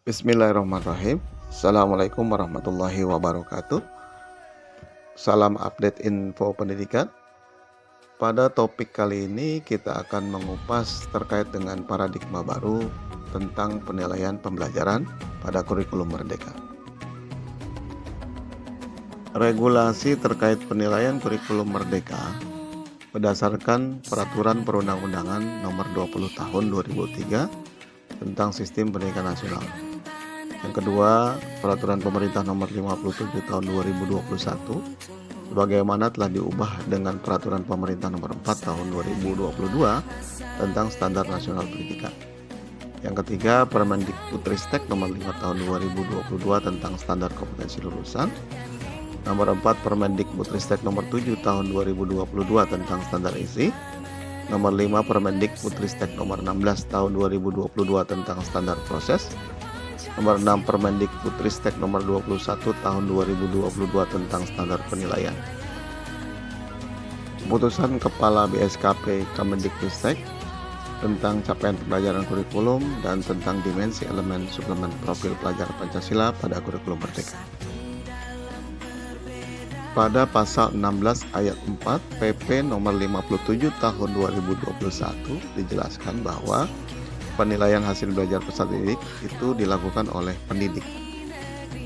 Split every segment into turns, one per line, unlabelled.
Bismillahirrahmanirrahim. Assalamualaikum warahmatullahi wabarakatuh. Salam update info pendidikan. Pada topik kali ini kita akan mengupas terkait dengan paradigma baru tentang penilaian pembelajaran pada kurikulum Merdeka. Regulasi terkait penilaian kurikulum Merdeka berdasarkan Peraturan Perundang-undangan Nomor 20 Tahun 2003 tentang Sistem Pendidikan Nasional. Yang kedua, Peraturan Pemerintah Nomor 57 Tahun 2021 sebagaimana telah diubah dengan Peraturan Pemerintah Nomor 4 Tahun 2022 tentang Standar Nasional Pendidikan. Yang ketiga, Permendikbudristek Nomor 5 Tahun 2022 tentang Standar Kompetensi Lulusan. Nomor 4, Permendikbudristek Nomor 7 Tahun 2022 tentang Standar Isi. Nomor 5, Permendikbudristek Nomor 16 Tahun 2022 tentang Standar Proses. Nomor 6, Permendikbudristek Nomor 21 Tahun 2022 tentang Standar Penilaian. Keputusan Kepala BSKP Kemendikbudristek tentang capaian pembelajaran kurikulum dan tentang dimensi elemen suplemen profil pelajar Pancasila pada kurikulum Merdeka. Pada pasal 16 ayat 4 PP nomor 57 tahun 2021 dijelaskan bahwa penilaian hasil belajar peserta didik itu dilakukan oleh pendidik.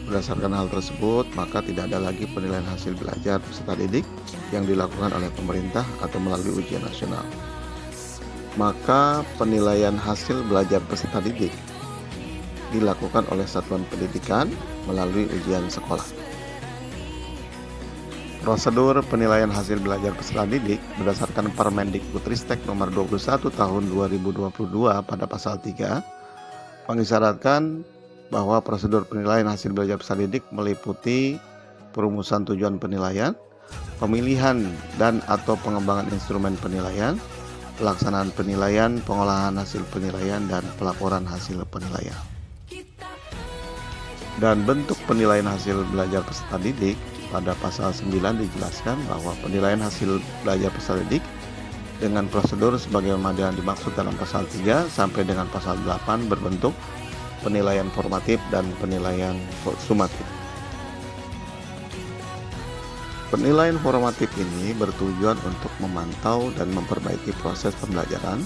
Berdasarkan hal tersebut, maka tidak ada lagi penilaian hasil belajar peserta didik yang dilakukan oleh pemerintah atau melalui ujian nasional. Maka penilaian hasil belajar peserta didik dilakukan oleh satuan pendidikan melalui ujian sekolah. Prosedur penilaian hasil belajar peserta didik berdasarkan Permendikbudristek Nomor 21 Tahun 2022 pada pasal 3 mengisyaratkan bahwa prosedur penilaian hasil belajar peserta didik meliputi perumusan tujuan penilaian, pemilihan dan atau pengembangan instrumen penilaian, pelaksanaan penilaian, pengolahan hasil penilaian, dan pelaporan hasil penilaian. Dan bentuk penilaian hasil belajar peserta didik pada pasal 9 dijelaskan bahwa penilaian hasil belajar peserta didik dengan prosedur sebagaimana yang dimaksud dalam pasal 3 sampai dengan pasal 8 berbentuk penilaian formatif dan penilaian sumatif. Penilaian formatif ini bertujuan untuk memantau dan memperbaiki proses pembelajaran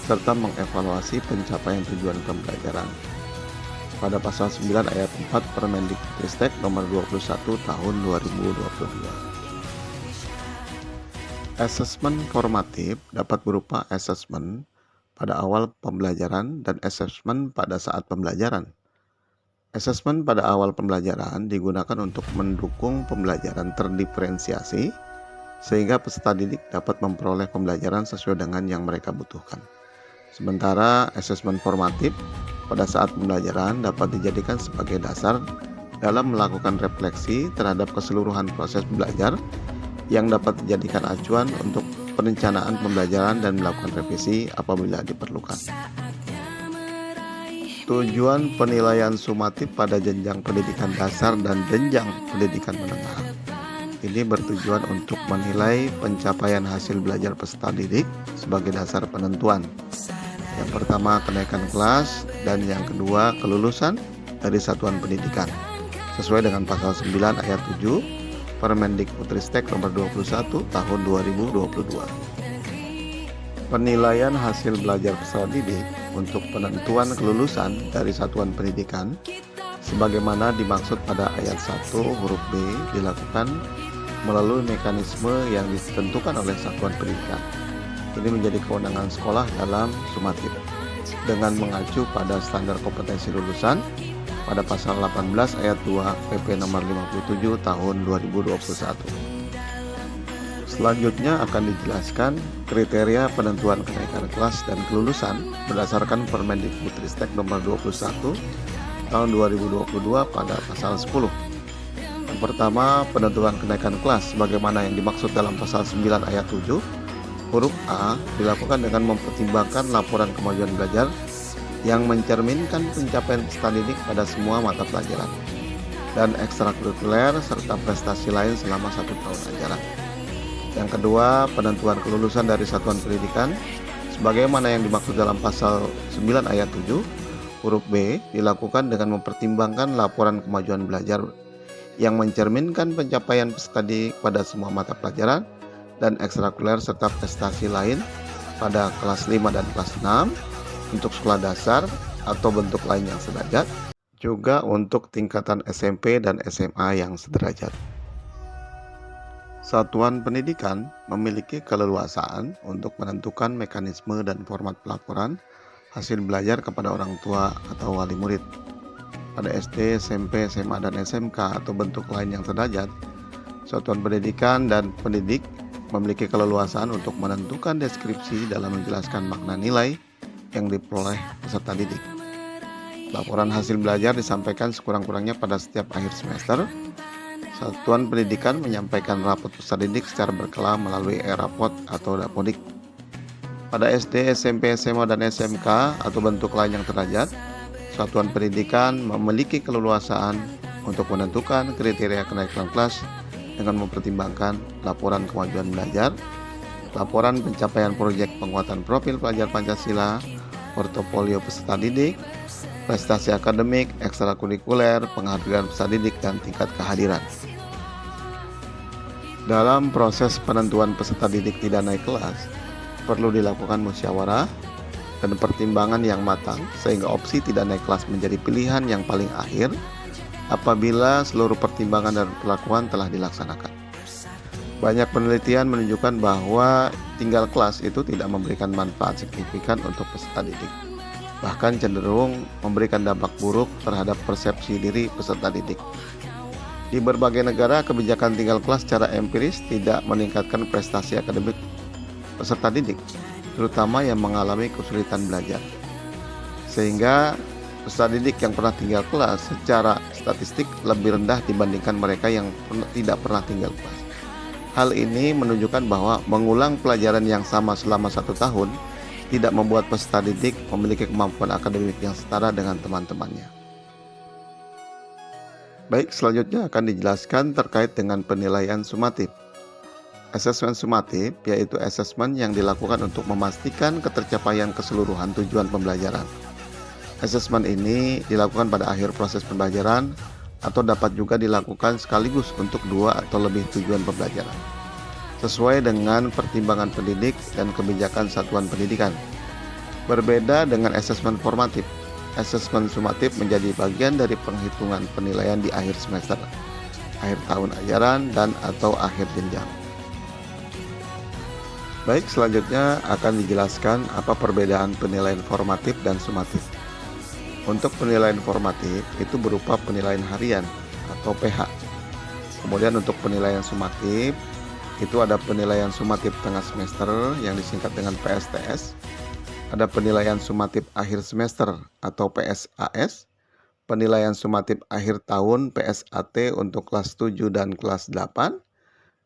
serta mengevaluasi pencapaian tujuan pembelajaran. Pada pasal 9 ayat 4 Permendikbudristek Nomor 21 Tahun 2022. Asesmen formatif dapat berupa asesmen pada awal pembelajaran dan asesmen pada saat pembelajaran. Asesmen pada awal pembelajaran digunakan untuk mendukung pembelajaran terdiferensiasi sehingga peserta didik dapat memperoleh pembelajaran sesuai dengan yang mereka butuhkan. Sementara asesmen formatif pada saat pembelajaran dapat dijadikan sebagai dasar dalam melakukan refleksi terhadap keseluruhan proses belajar yang dapat dijadikan acuan untuk perencanaan pembelajaran dan melakukan revisi apabila diperlukan. Tujuan penilaian sumatif pada jenjang pendidikan dasar dan jenjang pendidikan menengah ini bertujuan untuk menilai pencapaian hasil belajar peserta didik sebagai dasar penentuan. Yang pertama, kenaikan kelas, dan yang kedua, kelulusan dari satuan pendidikan sesuai dengan pasal 9 ayat 7 Permendikbudristek Nomor 21 Tahun 2022. Penilaian hasil belajar peserta didik untuk penentuan kelulusan dari satuan pendidikan sebagaimana dimaksud pada ayat 1 huruf B dilakukan melalui mekanisme yang ditentukan oleh satuan pendidikan. Ini menjadi kewenangan sekolah dalam sumatif dengan mengacu pada standar kompetensi lulusan pada pasal 18 ayat 2 PP nomor 57 tahun 2021. Selanjutnya akan dijelaskan kriteria penentuan kenaikan kelas dan kelulusan berdasarkan Permendikbudristek Nomor 21 tahun 2022 pada pasal 10. Yang pertama, penentuan kenaikan kelas sebagaimana yang dimaksud dalam pasal 9 ayat 7 huruf A dilakukan dengan mempertimbangkan laporan kemajuan belajar yang mencerminkan pencapaian peserta didik pada semua mata pelajaran dan ekstrakurikuler serta prestasi lain selama 1 tahun ajaran. Yang kedua, penentuan kelulusan dari satuan pendidikan sebagaimana yang dimaksud dalam pasal 9 ayat 7 Huruf B dilakukan dengan mempertimbangkan laporan kemajuan belajar yang mencerminkan pencapaian peserta didik pada semua mata pelajaran dan ekstrakurikuler serta prestasi lain pada kelas 5 dan kelas 6 untuk sekolah dasar atau bentuk lain yang sederajat, juga untuk tingkatan SMP dan SMA yang sederajat. Satuan pendidikan memiliki keleluasaan untuk menentukan mekanisme dan format pelaporan hasil belajar kepada orang tua atau wali murid. Pada SD, SMP, SMA, dan SMK atau bentuk lain yang sederajat, satuan pendidikan dan pendidik memiliki keleluasaan untuk menentukan deskripsi dalam menjelaskan makna nilai yang diperoleh peserta didik. Laporan hasil belajar disampaikan sekurang-kurangnya pada setiap akhir semester. Satuan pendidikan menyampaikan rapot peserta didik secara berkala melalui e-rapot atau dapodik. Pada SD, SMP, SMA, dan SMK atau bentuk lain yang sederajat, satuan pendidikan memiliki keleluasaan untuk menentukan kriteria kenaikan kelas dengan mempertimbangkan laporan kemajuan belajar, laporan pencapaian proyek penguatan profil pelajar Pancasila, portofolio peserta didik, prestasi akademik, ekstrakurikuler, penghargaan peserta didik, dan tingkat kehadiran. Dalam proses penentuan peserta didik tidak naik kelas, perlu dilakukan musyawarah dan pertimbangan yang matang sehingga opsi tidak naik kelas menjadi pilihan yang paling akhir apabila seluruh pertimbangan dan perlakuan telah dilaksanakan. Banyak penelitian menunjukkan bahwa tinggal kelas itu tidak memberikan manfaat signifikan untuk peserta didik, bahkan cenderung memberikan dampak buruk terhadap persepsi diri peserta didik. Di berbagai negara, kebijakan tinggal kelas secara empiris tidak meningkatkan prestasi akademik peserta didik, terutama yang mengalami kesulitan belajar. Sehingga peserta didik yang pernah tinggal kelas secara statistik lebih rendah dibandingkan mereka yang tidak pernah tinggal kelas. Hal ini menunjukkan bahwa mengulang pelajaran yang sama selama 1 tahun tidak membuat peserta didik memiliki kemampuan akademik yang setara dengan teman-temannya. Baik, selanjutnya akan dijelaskan terkait dengan penilaian sumatif. Asesmen sumatif yaitu asesmen yang dilakukan untuk memastikan ketercapaian keseluruhan tujuan pembelajaran. Asesmen ini dilakukan pada akhir proses pembelajaran atau dapat juga dilakukan sekaligus untuk 2 atau lebih tujuan pembelajaran, sesuai dengan pertimbangan pendidik dan kebijakan satuan pendidikan. Berbeda dengan asesmen formatif, asesmen sumatif menjadi bagian dari penghitungan penilaian di akhir semester, akhir tahun ajaran, dan atau akhir jenjang. Baik, selanjutnya akan dijelaskan apa perbedaan penilaian formatif dan sumatif. Untuk penilaian formatif itu berupa penilaian harian atau PH. Kemudian untuk penilaian sumatif itu ada penilaian sumatif tengah semester yang disingkat dengan PSTS. Ada penilaian sumatif akhir semester atau PSAS. Penilaian sumatif akhir tahun PSAT untuk kelas 7 dan kelas 8.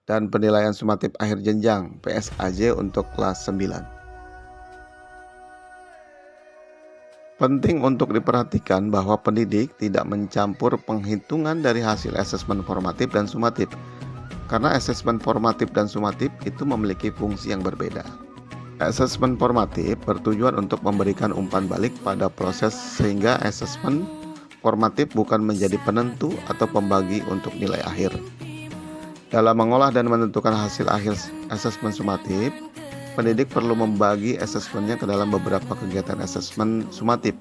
Dan penilaian sumatif akhir jenjang PSAJ untuk kelas 9. Penting untuk diperhatikan bahwa pendidik tidak mencampur penghitungan dari hasil asesmen formatif dan sumatif, karena asesmen formatif dan sumatif itu memiliki fungsi yang berbeda. Asesmen formatif bertujuan untuk memberikan umpan balik pada proses sehingga asesmen formatif bukan menjadi penentu atau pembagi untuk nilai akhir. Dalam mengolah dan menentukan hasil akhir asesmen sumatif, pendidik perlu membagi asesmennya ke dalam beberapa kegiatan asesmen sumatif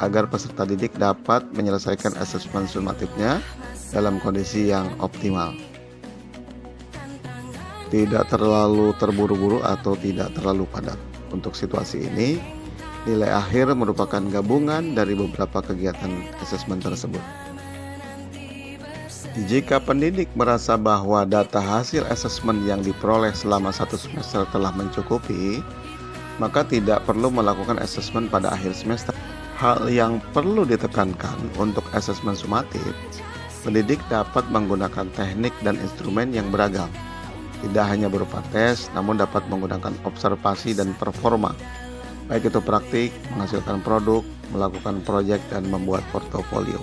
agar peserta didik dapat menyelesaikan asesmen sumatifnya dalam kondisi yang optimal. Tidak terlalu terburu-buru atau tidak terlalu padat. Untuk situasi ini, nilai akhir merupakan gabungan dari beberapa kegiatan asesmen tersebut. Jika pendidik merasa bahwa data hasil asesmen yang diperoleh selama 1 semester telah mencukupi, maka tidak perlu melakukan asesmen pada akhir semester. Hal yang perlu ditekankan untuk asesmen sumatif, pendidik dapat menggunakan teknik dan instrumen yang beragam. Tidak hanya berupa tes, namun dapat menggunakan observasi dan performa, baik itu praktik, menghasilkan produk, melakukan proyek, dan membuat portofolio.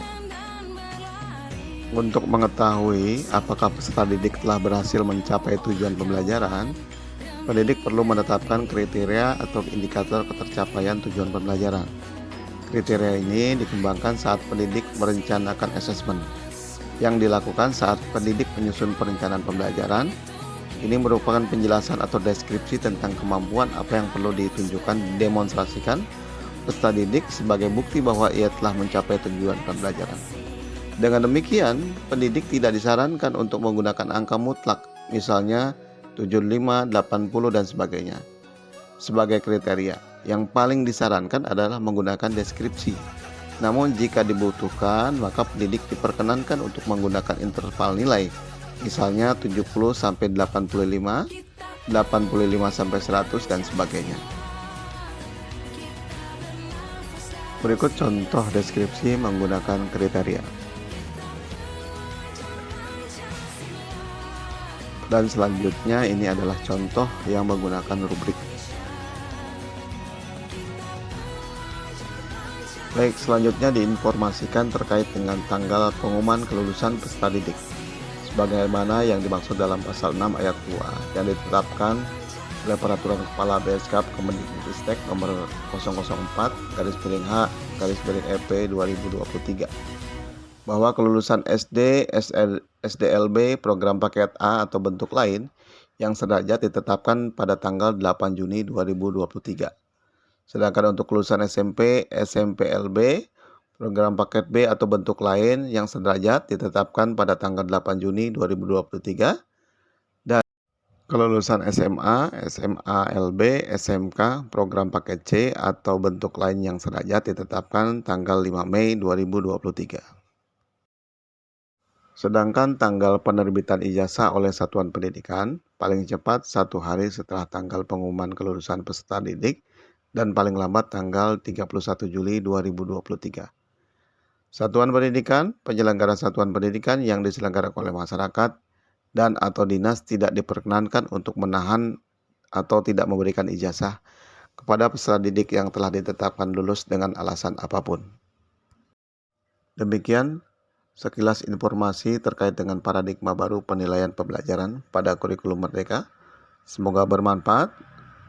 Untuk mengetahui apakah peserta didik telah berhasil mencapai tujuan pembelajaran, pendidik perlu menetapkan kriteria atau indikator ketercapaian tujuan pembelajaran. Kriteria ini dikembangkan saat pendidik merencanakan asesmen yang dilakukan saat pendidik menyusun perencanaan pembelajaran. Ini merupakan penjelasan atau deskripsi tentang kemampuan apa yang perlu ditunjukkan, demonstrasikan peserta didik sebagai bukti bahwa ia telah mencapai tujuan pembelajaran. Dengan demikian, pendidik tidak disarankan untuk menggunakan angka mutlak, misalnya 75, 80, dan sebagainya, sebagai kriteria. Yang paling disarankan adalah menggunakan deskripsi. Namun jika dibutuhkan, maka pendidik diperkenankan untuk menggunakan interval nilai, misalnya 70 sampai 85, 85 sampai 100, dan sebagainya. Berikut contoh deskripsi menggunakan kriteria. Dan selanjutnya ini adalah contoh yang menggunakan rubrik. Baik, selanjutnya diinformasikan terkait dengan tanggal pengumuman kelulusan peserta didik, sebagaimana yang dimaksud dalam pasal 6 ayat 2 yang ditetapkan oleh Peraturan Kepala Beskap Kemendikbudristek nomor 004/H/EP 2023 bahwa kelulusan SD, SDLB, program paket A atau bentuk lain yang sederajat ditetapkan pada tanggal 8 Juni 2023. Sedangkan untuk kelulusan SMP, SMPLB, program paket B atau bentuk lain yang sederajat ditetapkan pada tanggal 8 Juni 2023. Dan kelulusan SMA, SMALB, SMK, program paket C atau bentuk lain yang sederajat ditetapkan tanggal 5 Mei 2023. Sedangkan tanggal penerbitan ijazah oleh satuan pendidikan paling cepat 1 hari setelah tanggal pengumuman kelulusan peserta didik dan paling lambat tanggal 31 Juli 2023. Satuan pendidikan, penyelenggara satuan pendidikan yang diselenggarakan oleh masyarakat dan atau dinas tidak diperkenankan untuk menahan atau tidak memberikan ijazah kepada peserta didik yang telah ditetapkan lulus dengan alasan apapun. Demikian sekilas informasi terkait dengan paradigma baru penilaian pembelajaran pada kurikulum Merdeka. Semoga bermanfaat.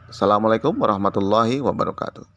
Assalamualaikum warahmatullahi wabarakatuh.